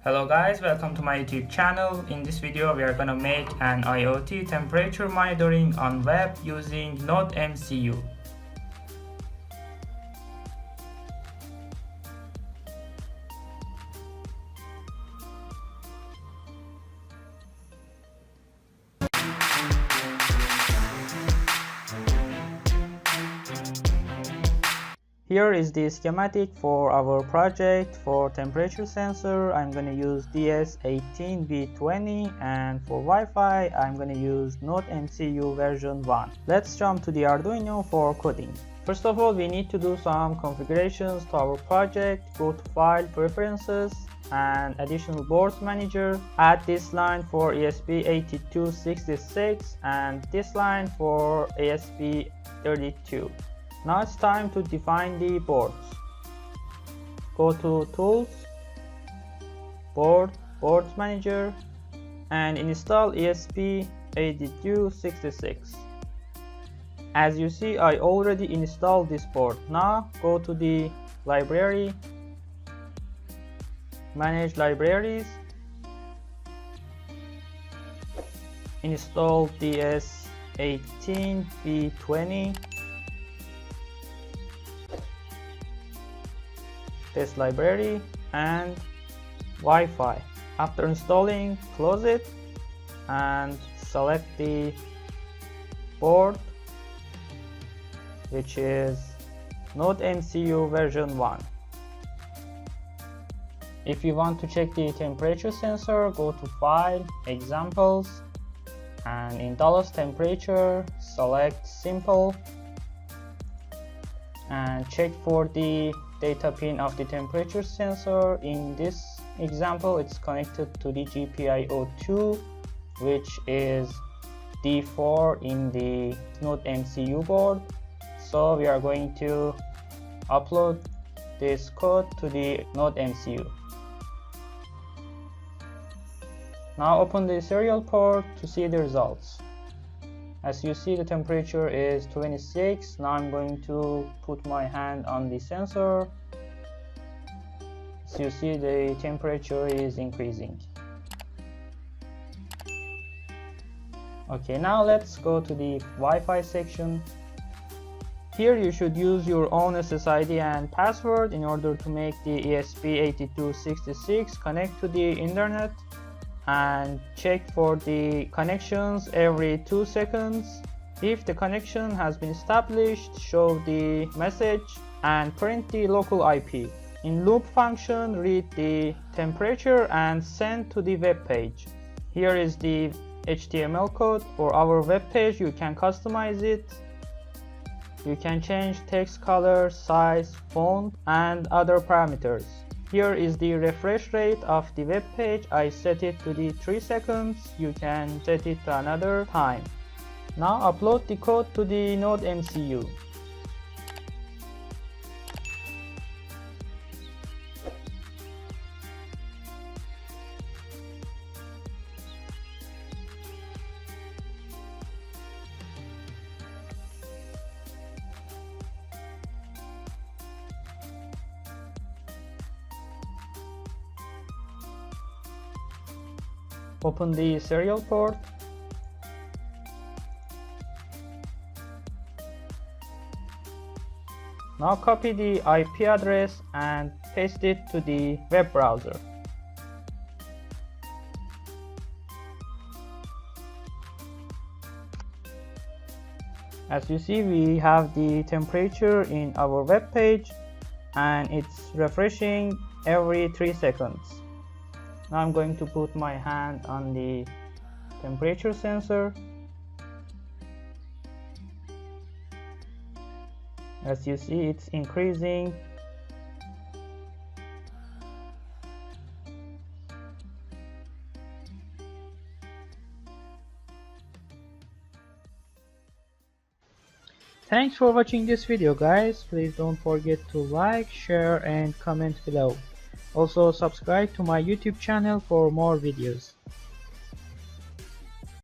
Hello guys, welcome to my YouTube channel. In this video we are gonna make an IoT temperature monitoring on web using NodeMCU. Here is the schematic for our project. For temperature sensor, I'm going to use DS18b20, and for Wi-Fi, I'm going to use NodeMCU version 1. Let's jump to the Arduino for coding. First of all, we need to do some configurations to our project. Go to File, Preferences, and Additional Boards Manager. Add this line for ESP8266 and this line for ESP32. Now it's time to define the boards. Go to Tools, Boards Manager, and install ESP8266. As you see, I already installed this board. Now go to the library, Manage Libraries, install DS18b20. This library and Wi-Fi. After installing, close it and select the board, which is NodeMCU version 1. If you want to check the temperature sensor, go to File, Examples, and in $temperature select Simple and check for the data pin of the temperature sensor. In this example, it's connected to the GPIO2, which is D4 in the NodeMCU board. So we are going to upload this code to the NodeMCU. Now open the serial port to see the results. As you see, the temperature is 26. Now I'm going to put my hand on the sensor. As you see, the temperature is increasing. Okay, now let's go to the Wi-Fi section. Here you should use your own SSID and password in order to make the ESP8266 connect to the internet, and check for the connections every 2 seconds. If the connection has been established, show the message and print the local IP. In loop function, read the temperature and send to the web page. Here is the HTML code for our web page. You can customize it. You can change text color, size, font, and other parameters. Here is the refresh rate of the web page. I set it to the 3 seconds. You can set it to another time. Now upload the code to the NodeMCU. Open the serial port. Now copy the IP address and paste it to the web browser. As you see, we have the temperature in our web page and it's refreshing every 3 seconds. Now I'm going to put my hand on the temperature sensor. As you see, it's increasing. Thanks for watching this video, guys. Please don't forget to like, share, and comment below. Also subscribe to my YouTube channel for more videos.